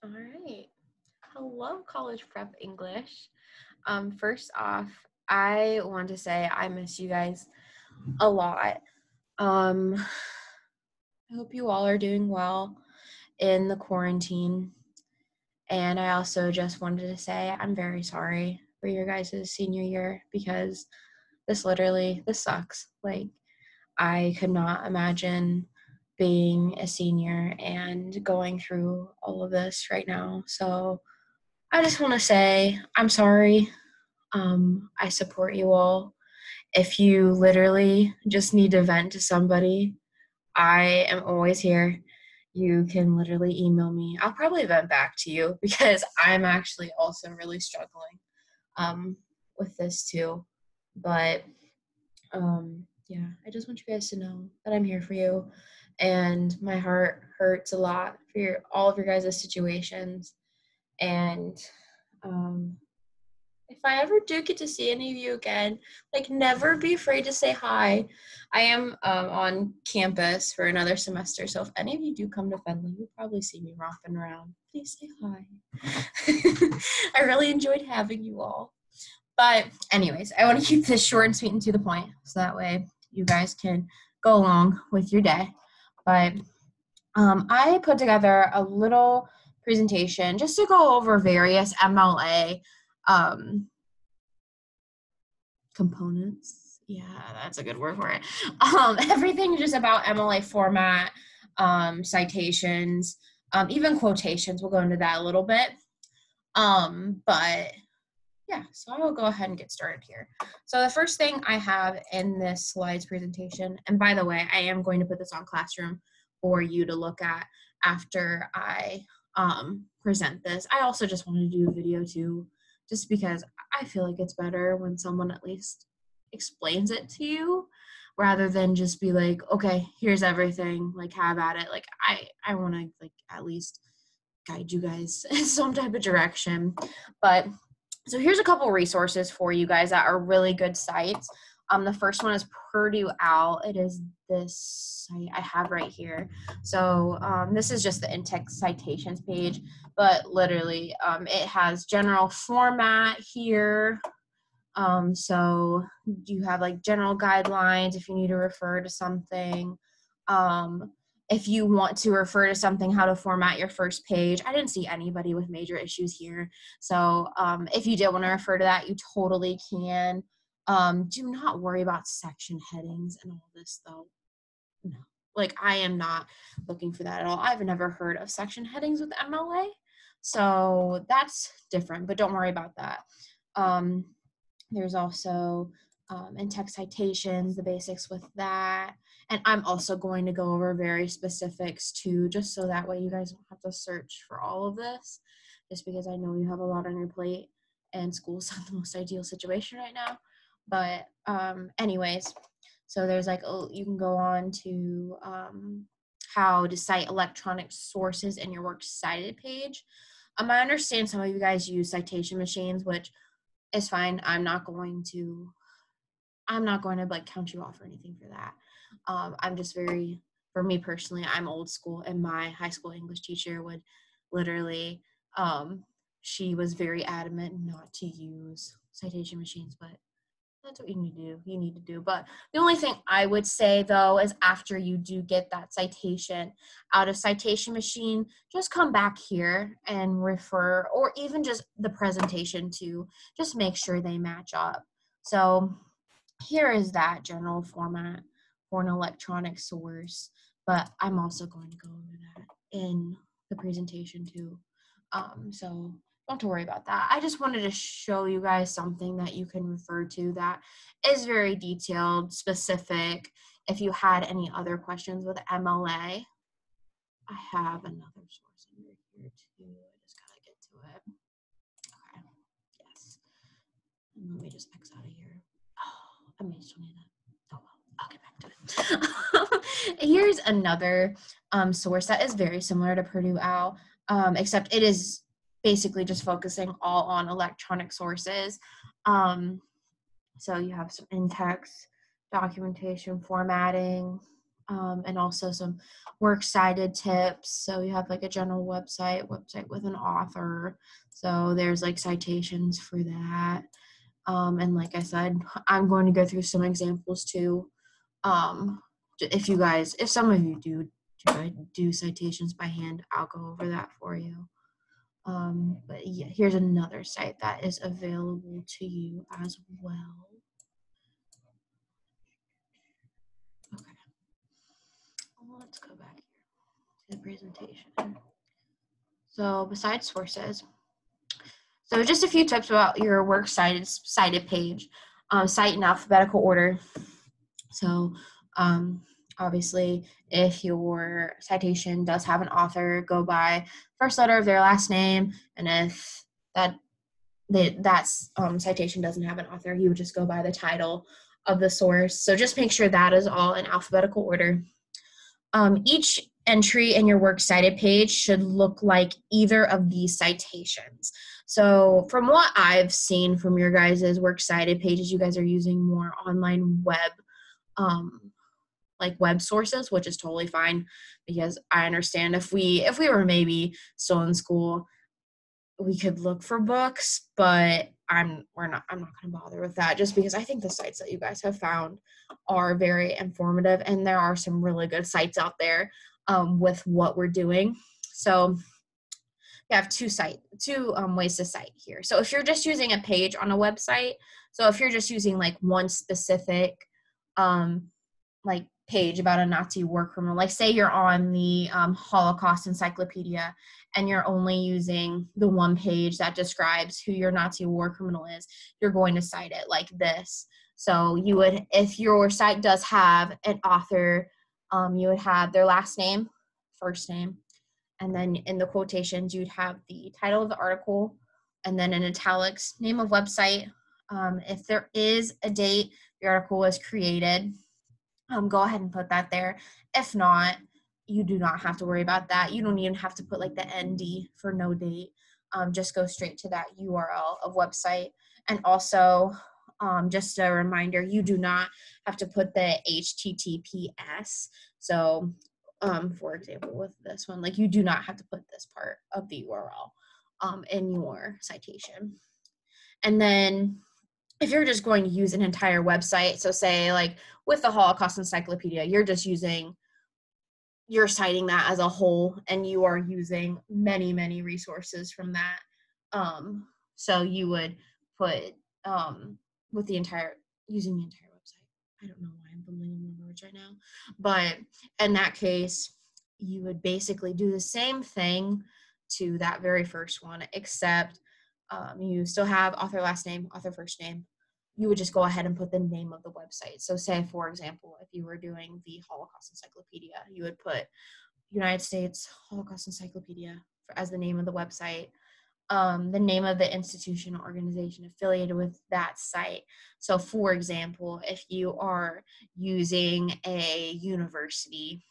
All right. Hello, College Prep English. First off, I want to say I miss you guys a lot. I hope you all are doing well in the quarantine. And I also just wanted to say I'm very sorry for your guys' senior year because this sucks. Like, I could not imagine being a senior and going through all of this right now. So I just want to say I'm sorry. I support you all. If you literally just need to vent to somebody, I am always here. You can literally email me. I'll probably vent back to you because I'm actually also really struggling with this too. But yeah, I just want you guys to know that I'm here for you. And my heart hurts a lot for all of your guys' situations. And if I ever do get to see any of you again, like, never be afraid to say hi. I am on campus for another semester, so if any of you do come to Fenley, you'll probably see me romping around. Please say hi. I really enjoyed having you all. But anyways, I want to keep this short and sweet and to the point, so that way you guys can go along with your day. But I put together a little presentation just to go over various MLA components. Yeah, that's a good word for it. Everything just about MLA format, citations, even quotations. We'll go into that a little bit. But yeah, so I will go ahead and get started here. So the first thing I have in this slides presentation, and by the way, I am going to put this on Classroom for you to look at after I present this. I also just wanted to do a video too, just because I feel like it's better when someone at least explains it to you rather than just be like, okay, here's everything, like, have at it. Like, I want to, like, at least guide you guys in some type of direction. But so here's a couple resources for you guys that are really good sites. The first one is Purdue OWL. It is this site I have right here. So this is just the in-text citations page, but literally it has general format here. So you have like general guidelines if you need to refer to something. If you want to refer to something, how to format your first page. I didn't see anybody with major issues here. So if you did want to refer to that, you totally can. Do not worry about section headings and all this though. No, like, I am not looking for that at all. I've never heard of section headings with MLA. So that's different, but don't worry about that. There's also in-text citations, the basics with that. And I'm also going to go over very specifics too, just so that way you guys don't have to search for all of this, just because I know you have a lot on your plate and school's not the most ideal situation right now. But anyways, so there's like, you can go on to how to cite electronic sources in your works cited page. I understand some of you guys use citation machines, which is fine. I'm not going to like count you off or anything for that. I'm just for me personally, I'm old school, and my high school English teacher would literally, she was very adamant not to use citation machines, but that's what you need to do. But the only thing I would say though is after you do get that citation out of citation machine, just come back here and refer, or even just the presentation to just make sure they match up. So here is that general format for an electronic source, but I'm also going to go over that in the presentation too. So don't have to worry about that. I just wanted to show you guys something that you can refer to that is very detailed, specific. If you had any other questions with MLA, I have another source under here too. I just gotta get to it. Okay, yes. And let me just X out of here. Oh, I may still need that. Oh well, I'll get back to it. Here's another source that is very similar to Purdue OWL, except it is basically just focusing all on electronic sources. So you have some in-text, documentation, formatting, and also some works cited tips. So you have like a general website with an author. So there's like citations for that. And like I said, I'm going to go through some examples too. If some of you do citations by hand, I'll go over that for you. But yeah, here's another site that is available to you as well. Okay, let's go back here to the presentation. So besides sources, so just a few tips about your works cited page. Cite in alphabetical order. So obviously, if your citation does have an author, go by first letter of their last name, and if that citation doesn't have an author, you would just go by the title of the source. So just make sure that is all in alphabetical order. Each entry in your works cited page should look like either of these citations. So from what I've seen from your guys' works cited pages, you guys are using more online web like web sources, which is totally fine, because I understand if we were maybe still in school, we could look for books, but I'm not going to bother with that, just because I think the sites that you guys have found are very informative, and there are some really good sites out there with what we're doing. So you have two ways to cite here. So if you're just using a page on a website, so if you're just using like one specific like page about a Nazi war criminal, like say you're on the Holocaust Encyclopedia and you're only using the one page that describes who your Nazi war criminal is, you're going to cite it like this. So you would, if your site does have an author, you would have their last name, first name, and then in the quotations you'd have the title of the article, and then in italics, name of website. If there is a date the article was created, go ahead and put that there. If not, you do not have to worry about that. You don't even have to put like the ND for no date. Just go straight to that URL of website. And also, just a reminder, you do not have to put the HTTPS. So, for example, with this one, like you do not have to put this part of the URL in your citation. And then if you're just going to use an entire website, so say like with the Holocaust Encyclopedia, you're citing that as a whole, and you are using many resources from that. So you would put with using the entire website. I don't know why I'm bumbling on my words right now, but in that case, you would basically do the same thing to that very first one, except you still have author last name, author first name. You would just go ahead and put the name of the website. So say, for example, if you were doing the Holocaust Encyclopedia, you would put United States Holocaust Encyclopedia as the name of the website, the name of the institution or organization affiliated with that site. So for example, if you are using a university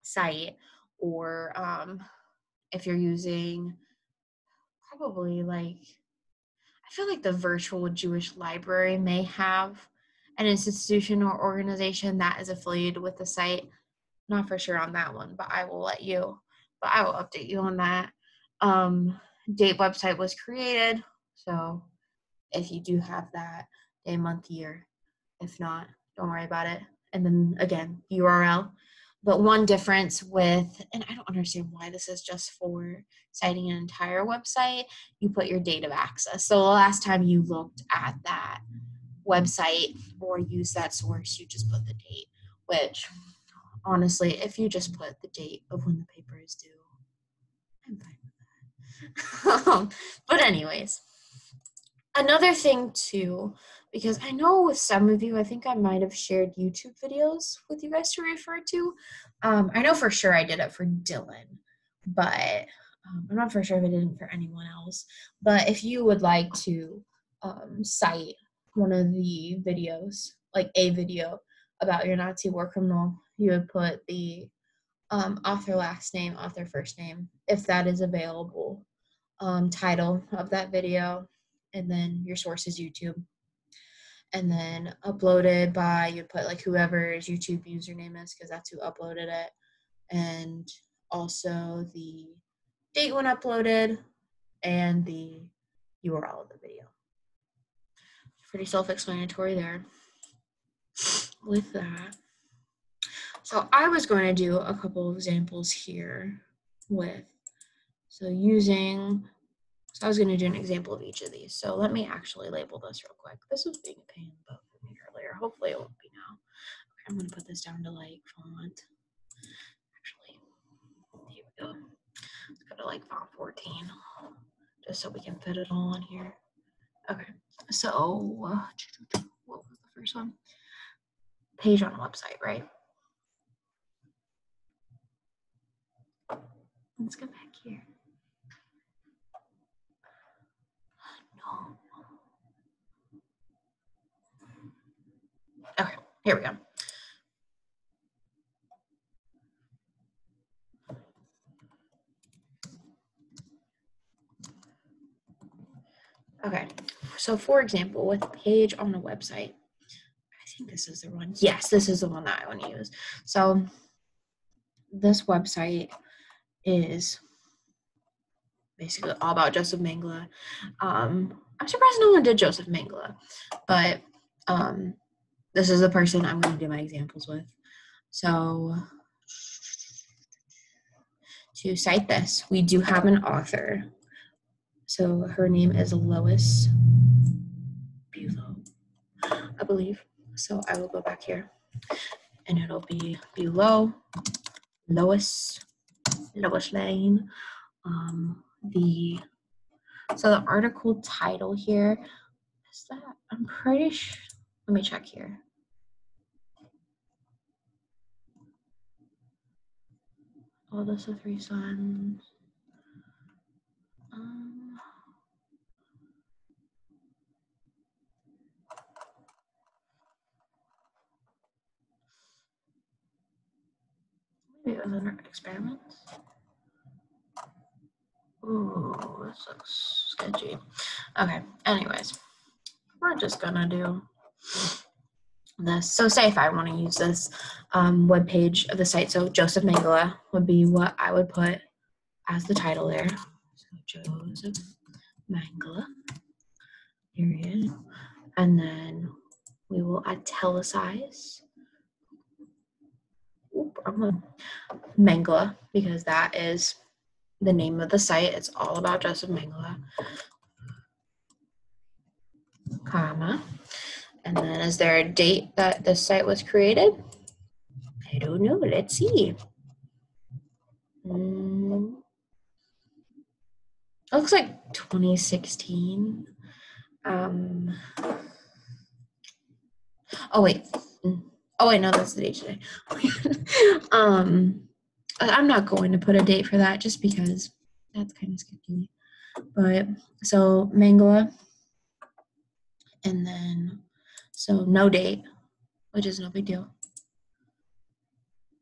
site, or if you're using probably like, I feel like the virtual Jewish library may have an institution or organization that is affiliated with the site. Not for sure on that one, but I will update you on that. Date website was created. So if you do have that, day, month, year. If not, don't worry about it. And then again, URL. But one difference with, and I don't understand why this is just for citing an entire website, you put your date of access. So the last time you looked at that website or used that source, you just put the date, which honestly, if you just put the date of when the paper is due, I'm fine with that. But anyways, another thing too, because I know with some of you, I think I might have shared YouTube videos with you guys to refer to. I know for sure I did it for Dylan, but I'm not for sure if I didn't for anyone else. But if you would like to cite one of the videos, like a video about your Nazi war criminal, you would put the author last name, author first name, if that is available, title of that video, and then your source is YouTube. and then uploaded by, you'd put like whoever's YouTube username is, because that's who uploaded it, and also the date when uploaded and the URL of the video. Pretty self-explanatory there with that. So I was going to do a couple of examples here with, so I was going to do an example of each of these. So let me actually label this real quick. This was being a pain in the butt for me earlier. Hopefully it won't be now. Okay, I'm going to put this down to like font. Actually, here we go. Let's go to like font 14, just so we can fit it all on here. Okay, so what was the first one? Page on a website, right? Let's go back here. No. Okay, here we go. Okay, so for example, with page on a website, I think this is the one. Yes, this is the one that I want to use. So this website is basically all about Joseph Mengele. I'm surprised no one did Joseph Mengele, but this is the person I'm going to do my examples with. So to cite this, we do have an author. So her name is Lois Bulow, I believe. So I will go back here, and it'll be below Lois Lane. So the article title here is that, I'm pretty sure, let me check here. All this the three sons. Maybe it was under experiments. Ooh, this looks sketchy. Okay, anyways, we're just gonna do this. So say if I want to use this web page of the site, so Joseph Mengele would be what I would put as the title there. So Joseph Mengele, period. And then we will italicize Mengele, because that is the name of the site. It's all about Joseph Mengele, comma. And then is there a date that this site was created? I don't know. Let's see. It looks like 2016. Oh wait. Oh wait, no, that's the date today. I'm not going to put a date for that just because that's kind of sketchy. But so Mengele, and then so no date, which is no big deal.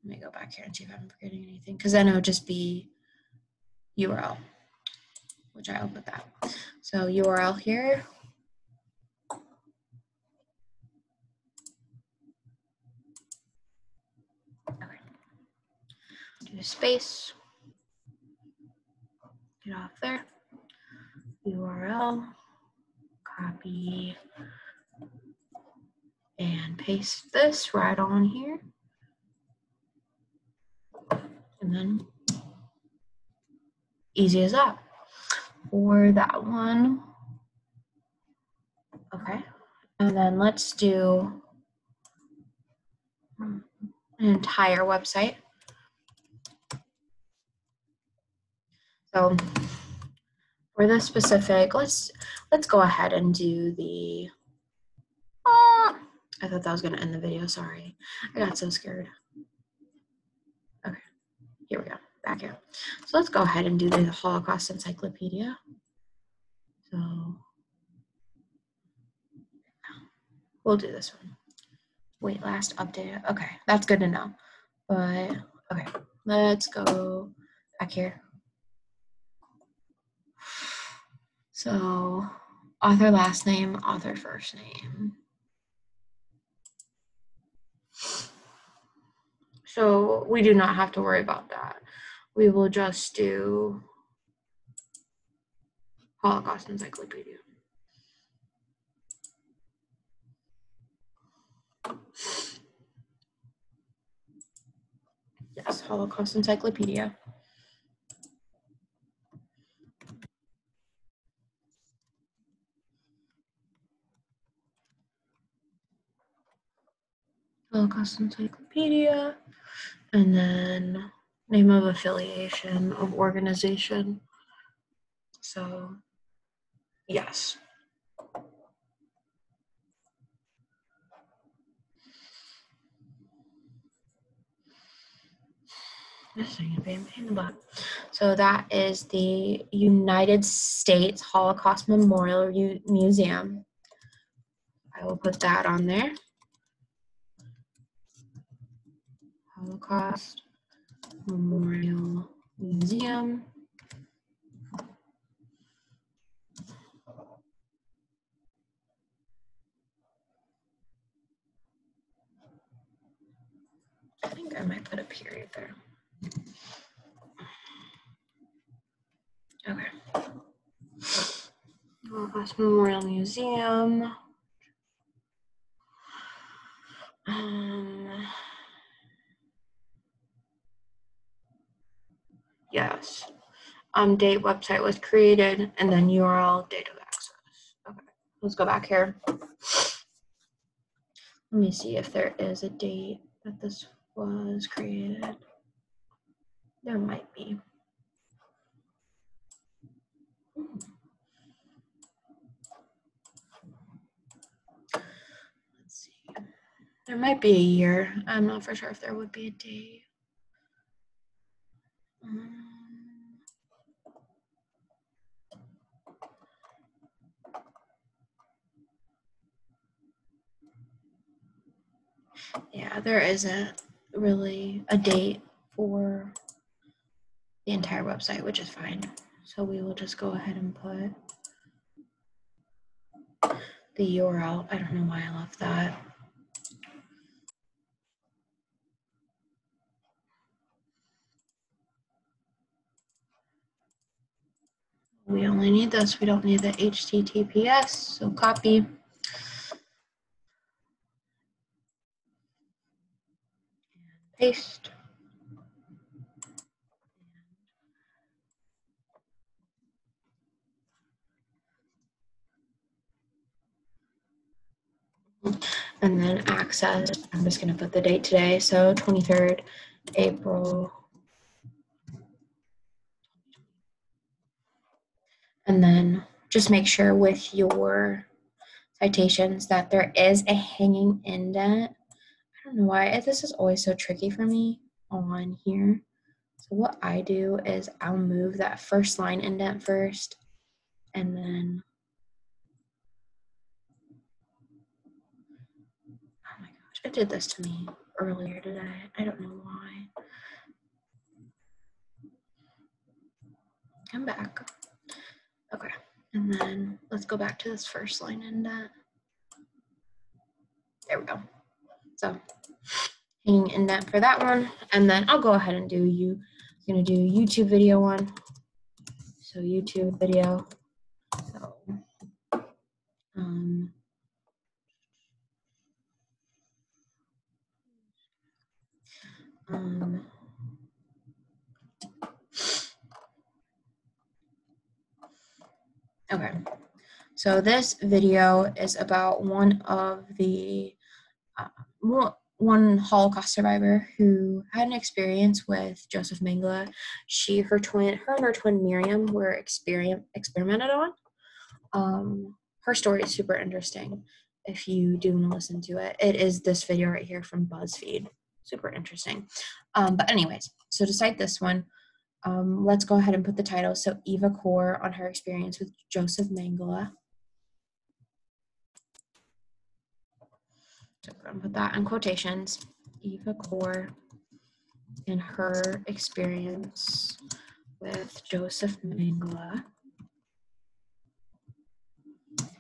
Let me go back here and see if I'm forgetting anything, because then it would just be URL, which I'll put that. So URL here. Okay. Do a space. Get off there. URL. Copy and paste this right on here. And then easy as that. For that one. Okay. And then let's do an entire website. So for this specific, let's go ahead and do the, I thought that was gonna end the video, sorry. I got so scared. Okay, here we go, back here. So let's go ahead and do the Holocaust Encyclopedia. So we'll do this one. Wait, last update, okay, that's good to know. But, okay, let's go back here. So author last name, author first name. So we do not have to worry about that. We will just do Holocaust Encyclopedia. Yes, Holocaust Encyclopedia. Holocaust Encyclopedia, and then name of affiliation of organization. So, yes. This thing is being a pain in the butt. So that is the United States Holocaust Memorial Museum. I will put that on there. Holocaust Memorial Museum. I think I might put a period there. Okay. Holocaust Memorial Museum. Yes. Date, website was created, and then URL, date of access. Okay, let's go back here. Let me see if there is a date that this was created. There might be. Let's see. There might be a year. I'm not for sure if there would be a date. Yeah, there isn't really a date for the entire website, which is fine. So we will just go ahead and put the URL. I don't know why I left that. We only need this. We don't need the HTTPS. So copy. Paste. And then access, I'm just going to put the date today, so 23rd April. And then just make sure with your citations that there is a hanging indent. I don't know why this is always so tricky for me on here. So what I do is I'll move that first line indent first, and then, oh my gosh, it did this to me earlier today. I don't know why. Come back. Okay, and then let's go back to this first line indent. There we go. So hanging indent for that one, and then I'll go ahead and do I'm gonna do YouTube video one. So YouTube video. So okay. So this video is about one of the one Holocaust survivor who had an experience with Joseph Mengele. Her and her twin Miriam were experimented on. Her story is super interesting. If you do want to listen to it, it is this video right here from BuzzFeed. Super interesting. But anyways, so to cite this one, let's go ahead and put the title. So Eva Kaur on her experience with Joseph Mengele. So we're gonna put that in quotations. Eva Kaur and her experience with Joseph Mengele.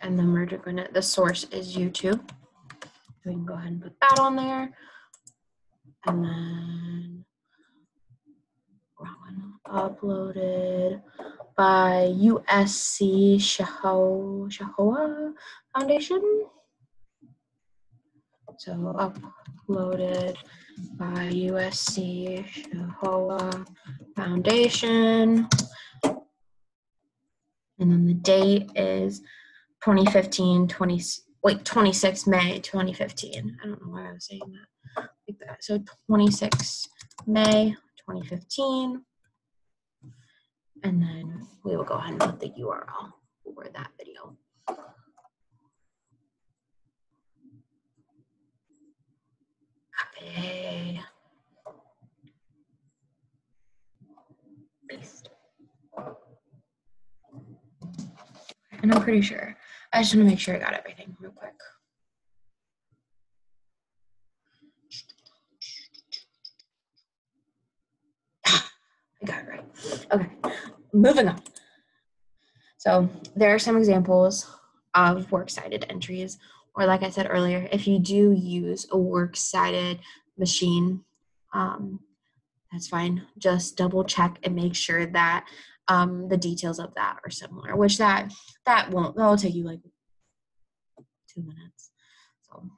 And then we're gonna, the source is YouTube. So we can go ahead and put that on there. and then uploaded by USC Shahoa Foundation. So uploaded by USC Shahoa Foundation. And then the date is 26 May 2015. I don't know why I was saying that like that. So 26 May 2015. And then we will go ahead and put the URL for that video. Copy. Paste. And I'm pretty sure. I just want to make sure I got everything real quick. I got it right. Okay, moving on. So there are some examples of works-cited entries, or like I said earlier, if you do use a works-cited machine, that's fine. Just double check and make sure that the details of that are similar, which that will take you like 2 minutes. So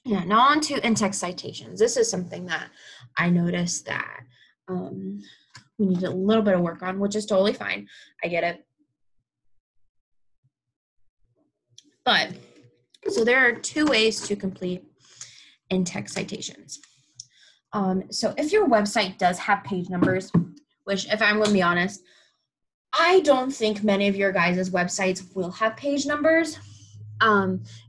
yeah, now on to in-text citations. This is something that I noticed that we need a little bit of work on, which is totally fine. I get it. But so there are 2 ways to complete in-text citations. So if your website does have page numbers, which if I'm going to be honest, I don't think many of your guys' websites will have page numbers.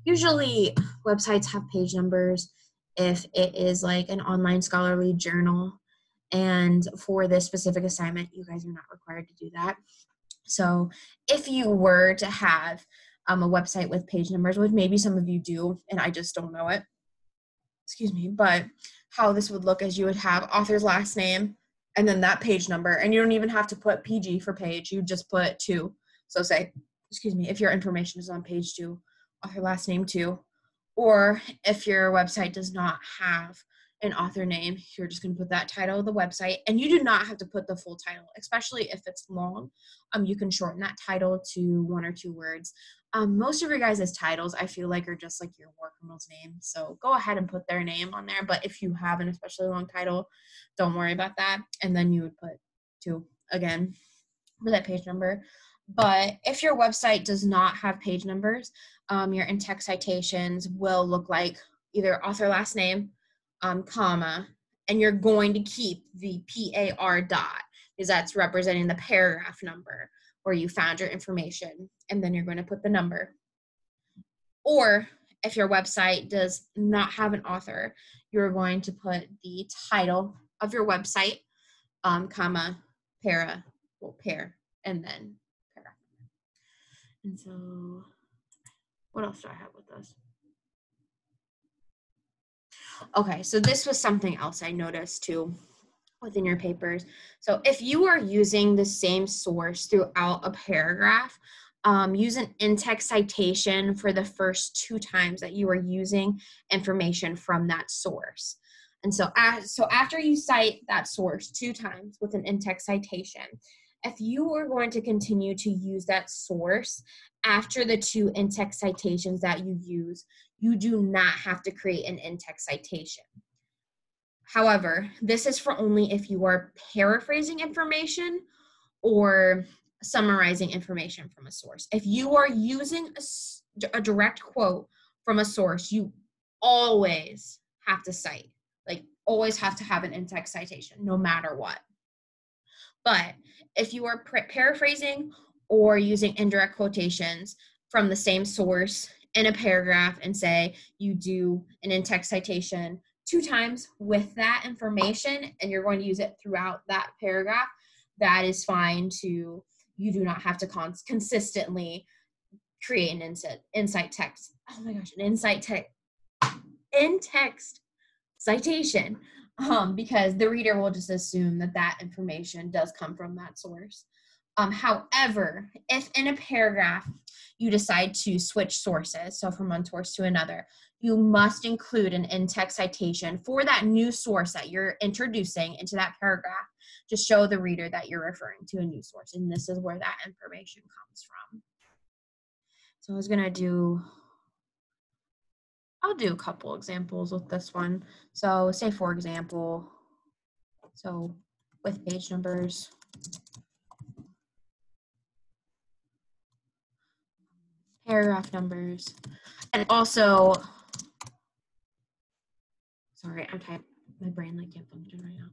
Usually websites have page numbers if it is like an online scholarly journal. And for this specific assignment, you guys are not required to do that. So if you were to have a website with page numbers, which maybe some of you do, and I just don't know it, excuse me, but how this would look is you would have author's last name and then that page number, and you don't even have to put PG for page, you just put 2. So say, excuse me, if your information is on page 2, author last name 2, or if your website does not have an author name, you're just going to put that title of the website, and you do not have to put the full title, especially if it's long. You can shorten that title to 1 or 2 words. Most of your guys' titles, I feel like, are just like your war criminal's name, so go ahead and put their name on there, but if you have an especially long title, don't worry about that, and then you would put 2 again for that page number. But if your website does not have page numbers, your in-text citations will look like either author last name, comma, and you're going to keep the PAR dot, because that's representing the paragraph number where you found your information, and then you're going to put the number. Or if your website does not have an author, you're going to put the title of your website, comma, pair, and then paragraph. And so, what else do I have with this? Okay, so this was something else I noticed too within your papers. So if you are using the same source throughout a paragraph, use an in-text citation for the first 2 times that you are using information from that source. And so after you cite that source 2 times with an in-text citation, if you are going to continue to use that source after the 2 in-text citations that you use, you do not have to create an in-text citation. However, this is for only if you are paraphrasing information or summarizing information from a source. If you are using a direct quote from a source, you always have to cite, like always have to have an in-text citation, no matter what. But if you are paraphrasing or using indirect quotations from the same source in a paragraph, and say you do an in-text citation 2 times with that information and you're going to use it throughout that paragraph, that is fine too. You do not have to consistently create an in-text citation, because the reader will just assume that that information does come from that source. However, if in a paragraph you decide to switch sources, so from one source to another, you must include an in-text citation for that new source that you're introducing into that paragraph to show the reader that you're referring to a new source. And this is where that information comes from. So I'll do a couple examples with this one. So say, for example, so with page numbers, paragraph numbers, and also, sorry, I'm typing, my brain like can't function right now.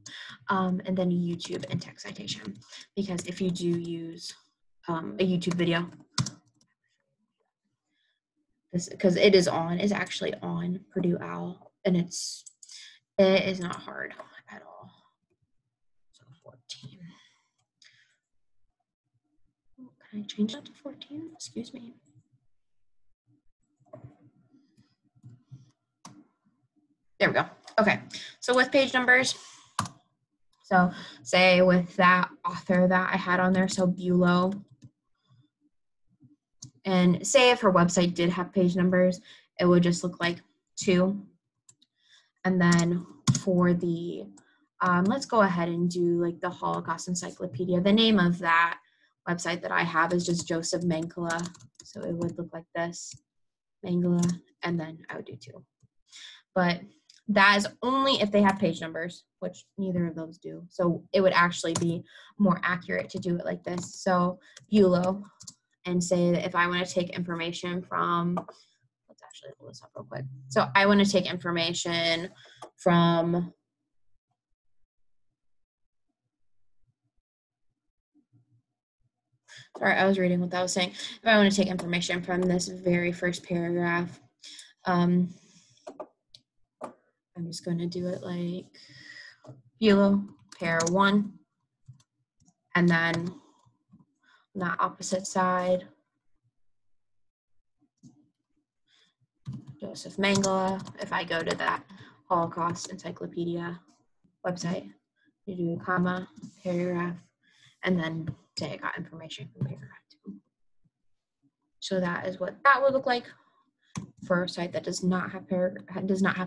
And then a YouTube and text citation, because if you do use a YouTube video, this, because it is actually on Purdue OWL, and it is not hard at all. So 14. Can I change that to 14? Excuse me. There we go. Okay, so with page numbers, so say with that author that I had on there, so Bulow, and say if her website did have page numbers, it would just look like 2. And then for the, let's go ahead and do like the Holocaust Encyclopedia. The name of that website that I have is just Joseph Mengele. So it would look like this, Mengele, and then I would do 2. But that is only if they have page numbers, which neither of those do. So it would actually be more accurate to do it like this. So Bulow, and say that if I want to take information from, let's actually pull this up real quick. So I want to take information from, sorry, I was reading what that was saying. If I want to take information from this very first paragraph, I'm just going to do it like Bulow, pair 1, and then on the opposite side, Joseph Mengele. If I go to that Holocaust Encyclopedia website, you do a comma, paragraph, and then say I got information from paragraph 2. So that is what that would look like for a site that does not have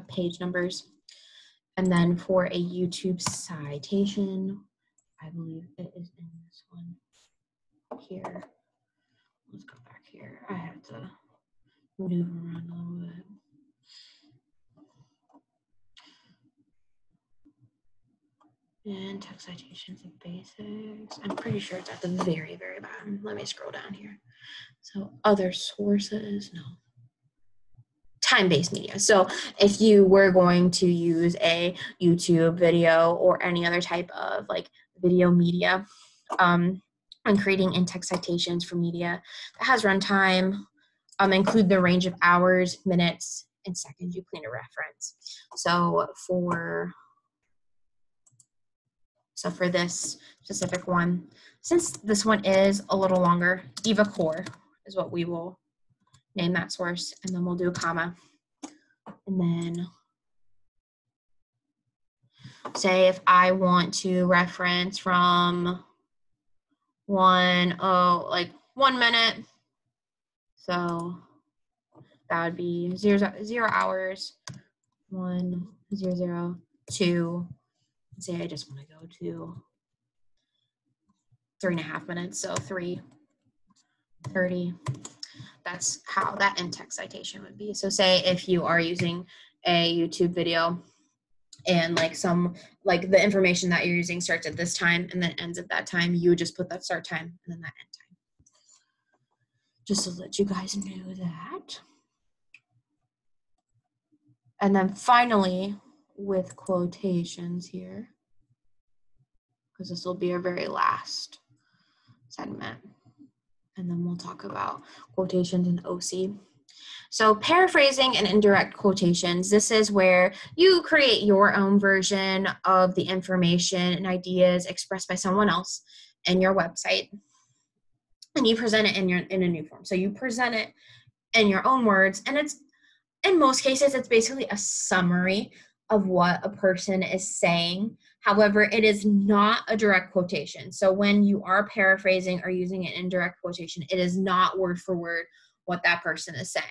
page numbers. And then for a YouTube citation, I believe it is in this one here. Let's go back here. I have to move around a little bit. And text citations and basics. I'm pretty sure it's at the very, very bottom. Let me scroll down here. So other sources, no. Time-based media. So if you were going to use a YouTube video or any other type of like video media, and creating in-text citations for media that has runtime, include the range of hours, minutes, and seconds you plan to reference. So for this specific one, since this one is a little longer, Eva Core is what we will name that source, and then we'll do a comma. And then say if I want to reference from 1 minute, so that would be 0 hours, 1:00 say I just want to go to 3.5 minutes, so 3:30. That's how that in-text citation would be. So say if you are using a YouTube video and the information that you're using starts at this time and then ends at that time, you would just put that start time and then that end time. Just to let you guys know that. And then finally, with quotations here, because this will be our very last segment. And then we'll talk about quotations and OC. So paraphrasing and indirect quotations, this is where you create your own version of the information and ideas expressed by someone else in your website, and you present it in a new form. So you present it in your own words, and it's, in most cases, it's basically a summary of what a person is saying. However, it is not a direct quotation. So when you are paraphrasing or using an indirect quotation, it is not word for word what that person is saying.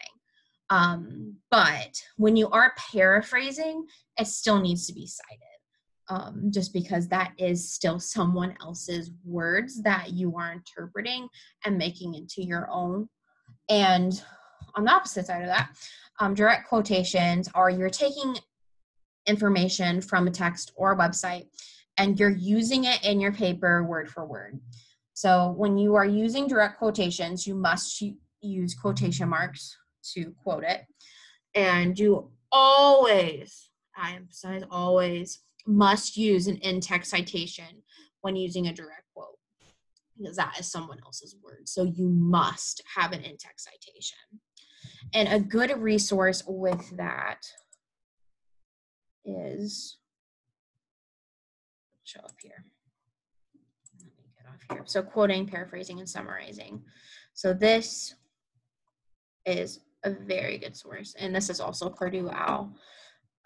But when you are paraphrasing, it still needs to be cited, just because that is still someone else's words that you are interpreting and making into your own. And on the opposite side of that, direct quotations are you're taking information from a text or a website and you're using it in your paper word for word. So when you are using direct quotations, you must use quotation marks to quote it. And you always, I emphasize always, must use an in-text citation when using a direct quote, because that is someone else's word. So you must have an in-text citation. And a good resource with that is, show up here. Let me get off here. So quoting, paraphrasing, and summarizing. So this is a very good source. And this is also Purdue OWL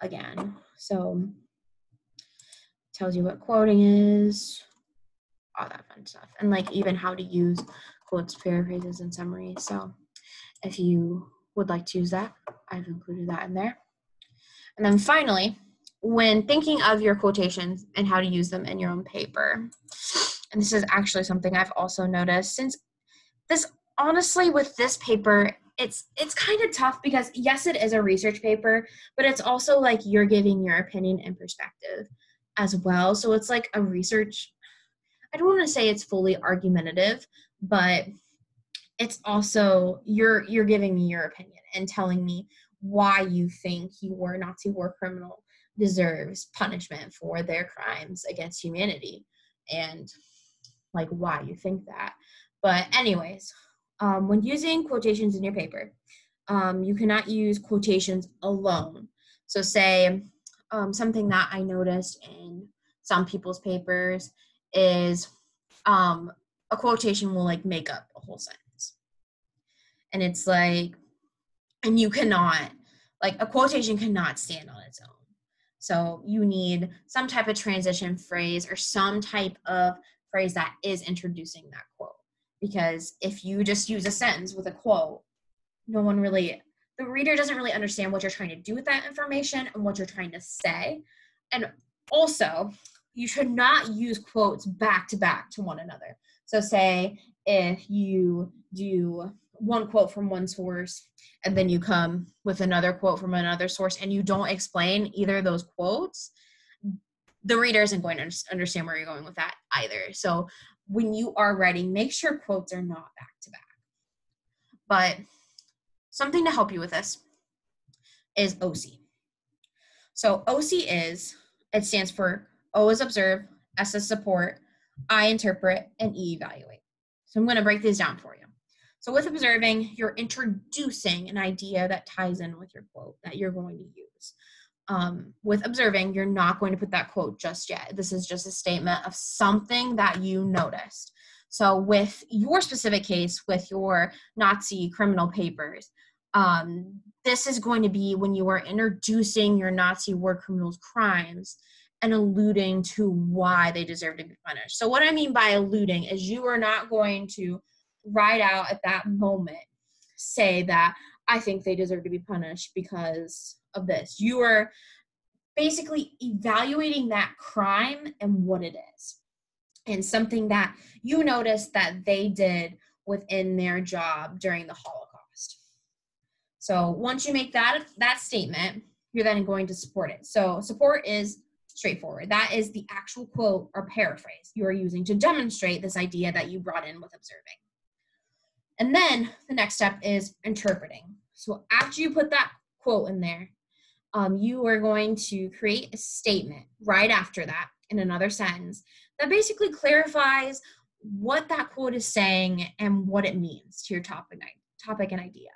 again. So tells you what quoting is, all that fun stuff. And like even how to use quotes, paraphrases, and summaries. So if you would like to use that, I've included that in there. And then finally, when thinking of your quotations and how to use them in your own paper, and this is actually something I've also noticed, since this, honestly, with this paper, it's kind of tough because yes, it is a research paper, but it's also like you're giving your opinion and perspective as well. So it's like a research, I don't want to say it's fully argumentative, but it's also, you're giving me your opinion and telling me why you think your Nazi war criminal deserves punishment for their crimes against humanity and like why you think that. But anyways, when using quotations in your paper, you cannot use quotations alone. So say something that I noticed in some people's papers is a quotation will like make up a whole sentence. And it's like, and you cannot, like a quotation cannot stand on its own. So you need some type of transition phrase or some type of phrase that is introducing that quote. Because if you just use a sentence with a quote, the reader doesn't really understand what you're trying to do with that information and what you're trying to say. And also, you should not use quotes back to back to one another. So say if you do one quote from one source and then you come with another quote from another source and you don't explain either of those quotes, the reader isn't going to understand where you're going with that either. So when you are writing, make sure quotes are not back to back. But something to help you with this is OC. So OC it stands for O is observe, S is support, I interpret, and E evaluate. So I'm going to break these down for you. So with observing, you're introducing an idea that ties in with your quote that you're going to use. With observing, you're not going to put that quote just yet. This is just a statement of something that you noticed. So with your specific case, with your Nazi criminal papers, this is going to be when you are introducing your Nazi war criminals' crimes and alluding to why they deserve to be punished. So what I mean by alluding is you are not going to right out at that moment say that I think they deserve to be punished because of this. You are basically evaluating that crime and what it is, and something that you noticed that they did within their job during the Holocaust. So once you make that statement, you're then going to support it. So support is straightforward. That is the actual quote or paraphrase you are using to demonstrate this idea that you brought in with observing. And then the next step is interpreting. So after you put that quote in there, you are going to create a statement right after that in another sentence that basically clarifies what that quote is saying and what it means to your topic and idea.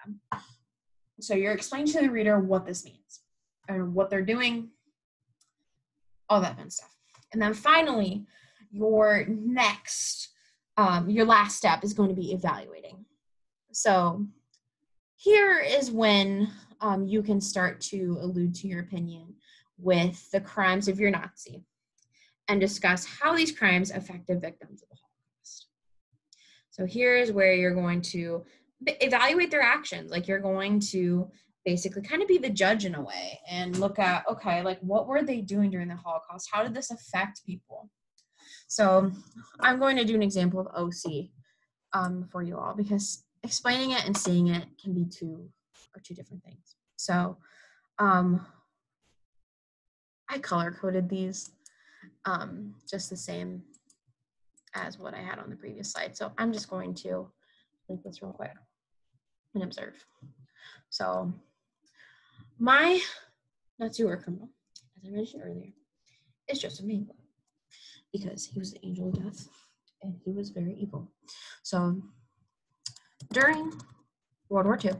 So you're explaining to the reader what this means and what they're doing, all that fun stuff. And then finally, your last step is going to be evaluating. So here is when you can start to allude to your opinion with the crimes of your Nazi and discuss how these crimes affected victims of the Holocaust. So here is where you're going to evaluate their actions. Like you're going to basically kind of be the judge in a way and look at, okay, like what were they doing during the Holocaust? How did this affect people? So I'm going to do an example of OC for you all, because explaining it and seeing it can be two different things. So I color coded these just the same as what I had on the previous slide. So I'm just going to link this real quick and observe. So my Nazi war criminal, as I mentioned earlier, is Joseph Mengele, because he was the angel of death and he was very evil. So during World War II,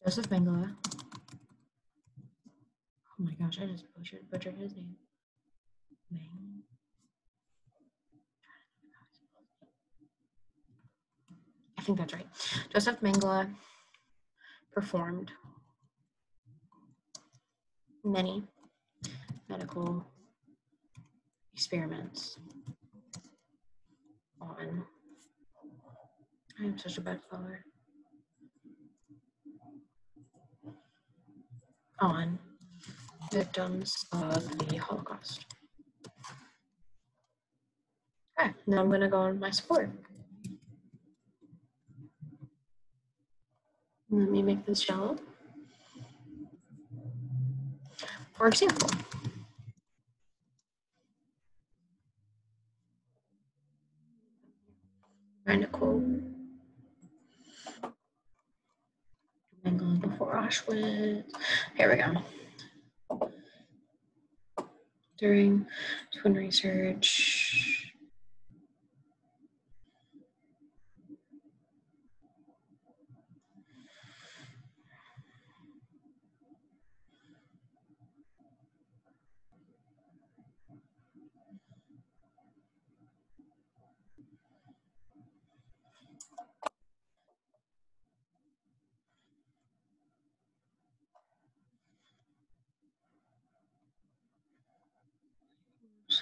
Joseph Mengele, oh my gosh, I just butchered his name. I think that's right. Joseph Mengele performed many medical experiments on, I am such a bad color, on victims of the Holocaust. Okay, now I'm gonna go on my support. Let me make this yellow. For example, find a quote. Mengele before Auschwitz. Here we go. During twin research.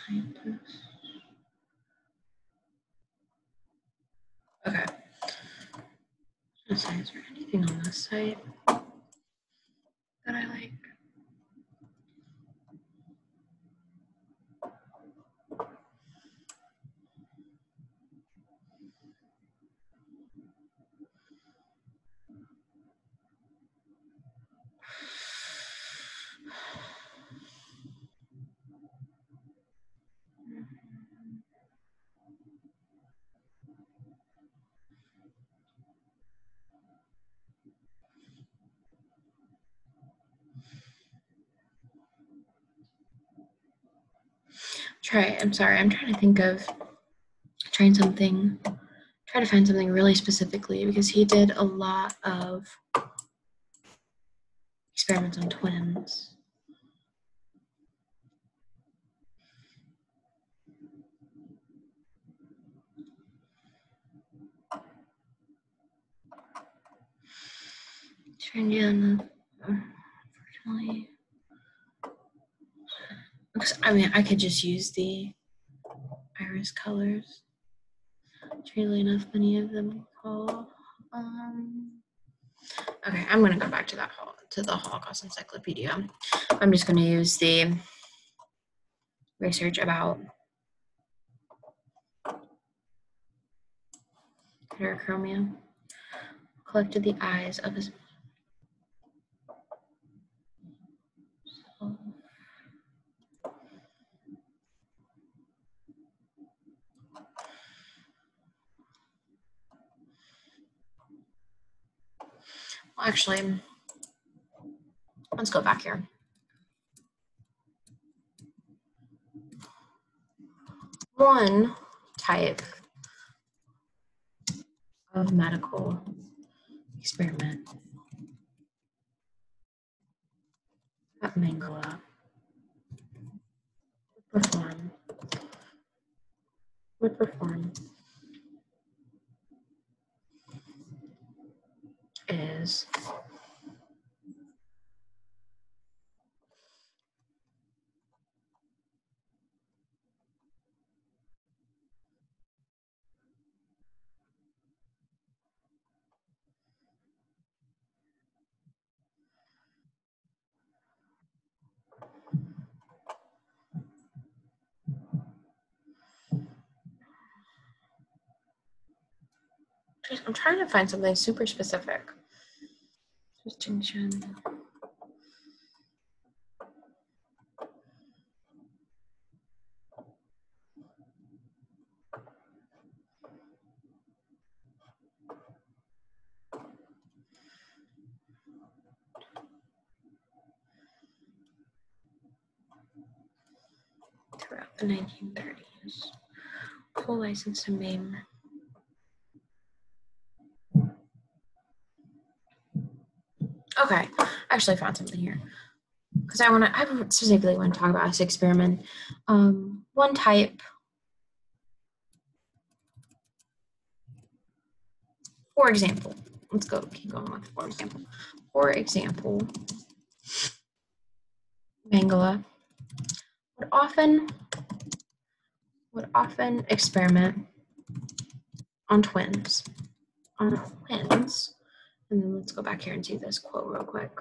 Scientist. Okay. Is there anything on this site that I like? I'm sorry, I'm trying to think of try to find something really specifically, because he did a lot of experiments on twins. Unfortunately, I mean, I could just use the iris colors. Strangely enough, many of them call. Okay, I'm gonna go back to the Holocaust Encyclopedia. I'm just gonna use the research about heterochromia. Collected the eyes of his. Well, actually, let's go back here. One type of medical experiment that Mengele would perform is I'm trying to find something super specific. Distinction. Throughout the 1930s, full license to MAME. Okay, I actually found something here because I specifically want to talk about this experiment. One type, for example, let's keep going with for example. For example, Mangala would often experiment on twins. And then let's go back here and see this quote real quick.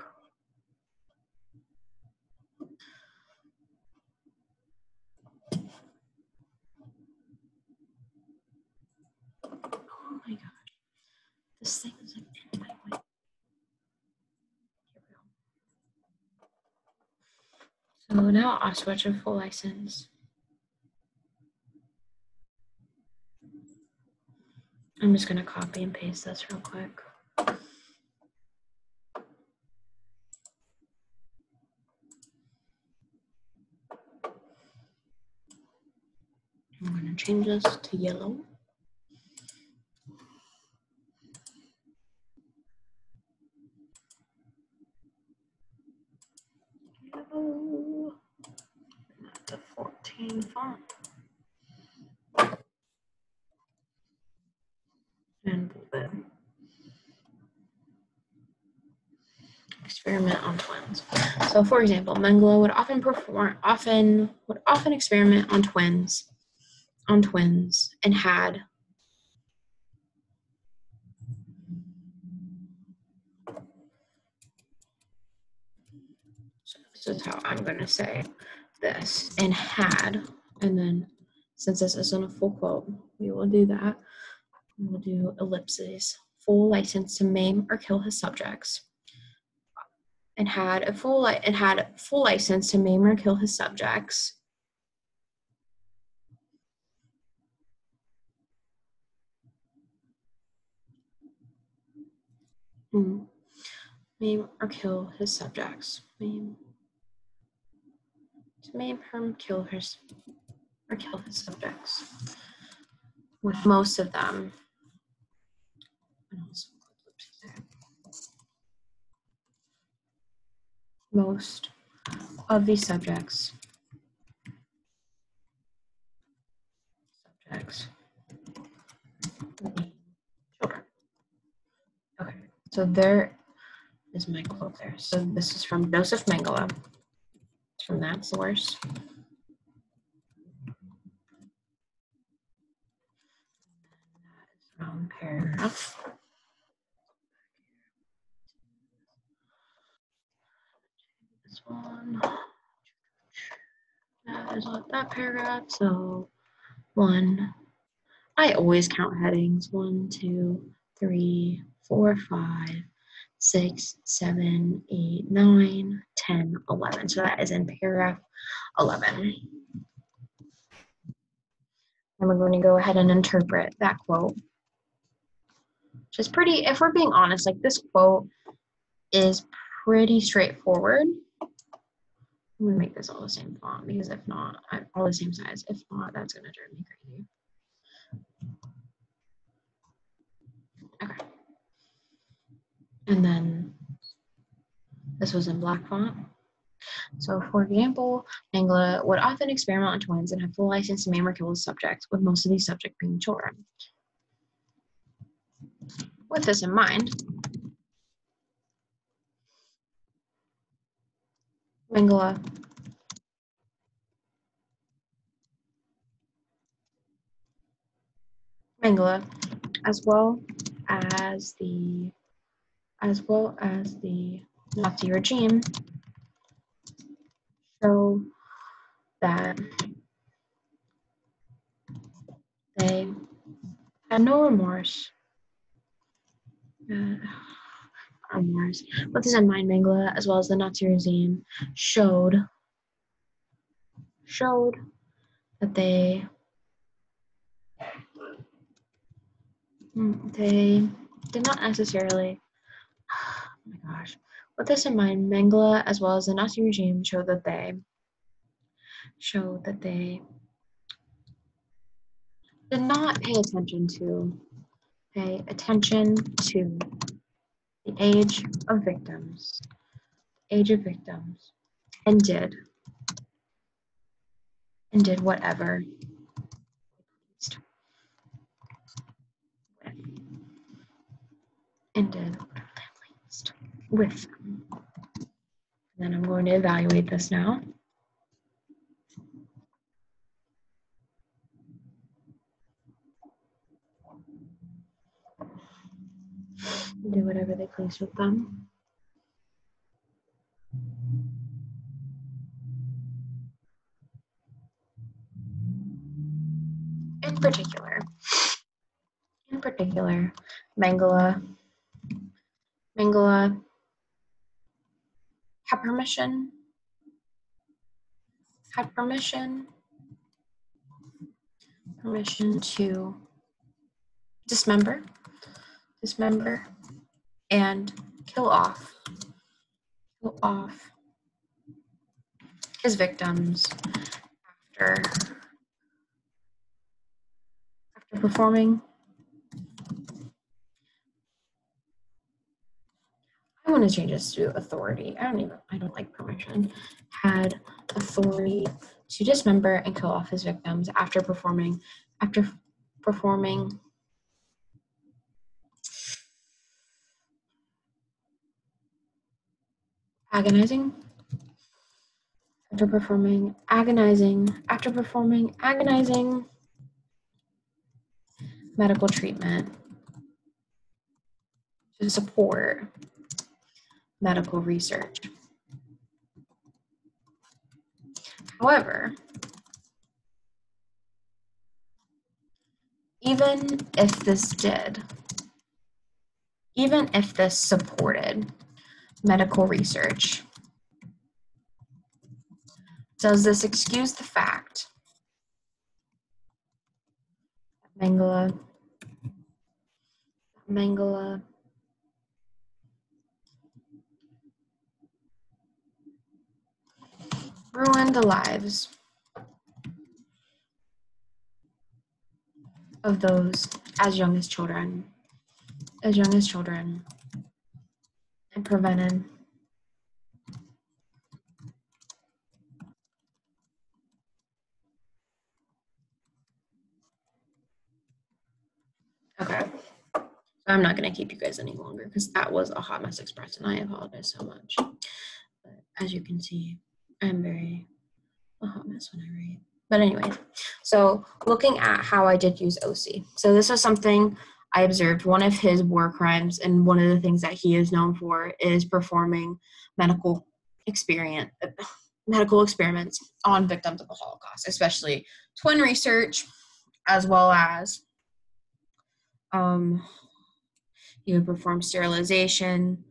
Oh my god. This thing is like in my way. Here we go. So now I'll switch to full license. I'm just gonna copy and paste this real quick. I'm gonna change this to yellow. Yellow. That's a 14 font. And blue. Experiment on twins. So for example, Mengele would often experiment on twins and had so this is how I'm gonna say this, and had, and then since this isn't a full quote, we will do that. We will do ellipses, full license to maim or kill his subjects. And had full license to maim or kill his subjects. Maim or kill his subjects. To maim or kill his subjects. With most of them. Most of these subjects. Children. Okay, so there is my quote there. So this is from Joseph Mengele. It's from that source. From paragraph. This one. That is not that paragraph. So 1. I always count headings. 1, 2, 3, 4, 5, 6, 7, 8, 9, 10, 11. So that is in paragraph 11. And we're going to go ahead and interpret that quote. Which is pretty, if we're being honest, like this quote is pretty straightforward. I'm going to make this all the same font because if not, all the same size. If not, that's going to drive me crazy. Okay. And then this was in black font. So for example, Mengele would often experiment on twins and have full license to maim or kill his subjects, with most of these subjects being children. With this in mind, Mengele as well as the Nazi regime show that they had no remorse Remorse. With this in mind, Mengele, as well as the Nazi regime, showed that they did not necessarily. Oh my gosh. With this in mind, Mengele, as well as the Nazi regime, showed that they did not pay attention to the age of victims, and did whatever and did whatever they pleased with them. And then I'm going to evaluate this now. Do whatever they please with them. In particular, Mengele had permission to dismember and kill off his victims after performing. I want to change this to authority. I don't like permission. Had authority to dismember and kill off his victims after performing agonizing medical treatment to support medical research. However, even if this supported medical research, does this excuse the fact that Mengele ruined the lives of those as young as children, and prevented okay. I'm not going to keep you guys any longer because that was a hot mess express, and I apologize so much. But as you can see, I'm very a hot mess when I write. But anyways, so looking at how I did use OC. So this was something I observed. One of his war crimes and one of the things that he is known for is performing medical experiments on victims of the Holocaust, especially twin research, as well as he would perform sterilization,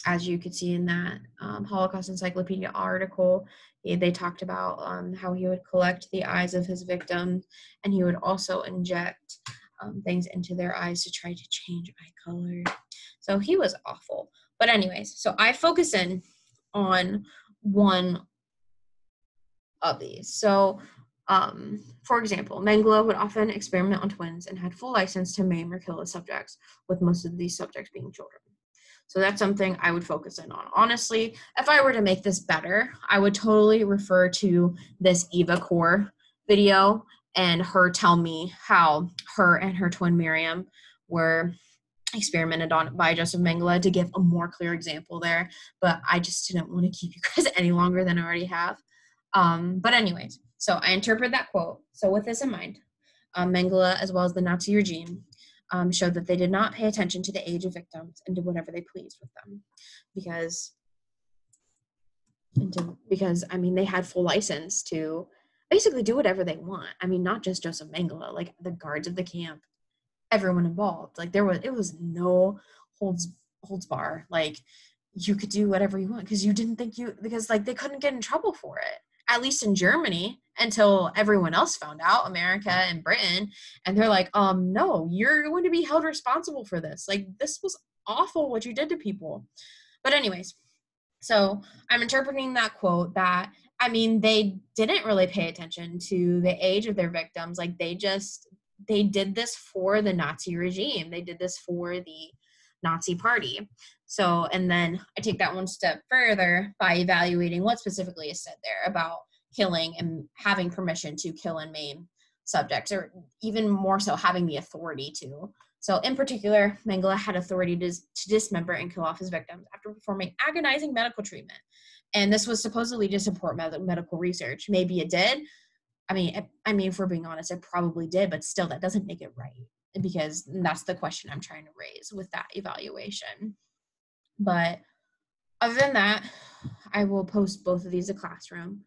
as you could see in that Holocaust Encyclopedia article. They talked about how he would collect the eyes of his victims, and he would also inject things into their eyes to try to change eye color. So he was awful. But anyways, so I focus in on one of these. So for example, Mengele would often experiment on twins and had full license to maim or kill his subjects, with most of these subjects being children. So that's something I would focus in on. Honestly, if I were to make this better, I would totally refer to this Eva Core video and her tell me how her and her twin Miriam were experimented on by Joseph Mengele to give a more clear example there. But I just didn't want to keep you guys any longer than I already have. But anyways, so I interpret that quote. So with this in mind, Mengele, as well as the Nazi regime, showed that they did not pay attention to the age of victims and did whatever they pleased with them, because I mean they had full license to basically do whatever they want. I mean, not just Joseph Mengele, like the guards of the camp everyone involved. Like it was no holds bar. Like you could do whatever you want because you didn't think because like they couldn't get in trouble for it, at least in Germany, until everyone else found out, America and Britain, and they're like, no, you're going to be held responsible for this. Like this was awful what you did to people. But anyways, so I'm interpreting that quote that, I mean, they didn't really pay attention to the age of their victims. Like they did this for the Nazi regime. They did this for the Nazi party. So, and then I take that one step further by evaluating what specifically is said there about killing and having permission to kill and maim subjects, or even more so having the authority to. So in particular, Mengele had authority to dismember and kill off his victims after performing agonizing medical treatment. And this was supposedly to support medical research. Maybe it did. I mean, if we're being honest, it probably did, but still that doesn't make it right, because that's the question I'm trying to raise with that evaluation. But other than that, I will post both of these to Classroom.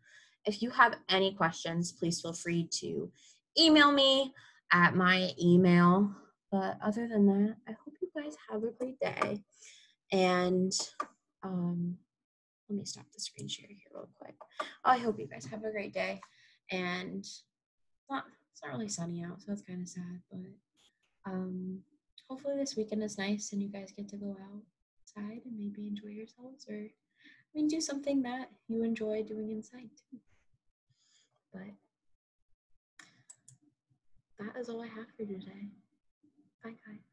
If you have any questions, please feel free to email me at my email. But other than that, I hope you guys have a great day. And let me stop the screen share here real quick. I hope you guys have a great day. And it's not really sunny out, so it's kind of sad. But hopefully this weekend is nice and you guys get to go outside and maybe enjoy yourselves, or do something that you enjoy doing inside too. But that is all I have for you today. Bye, guys.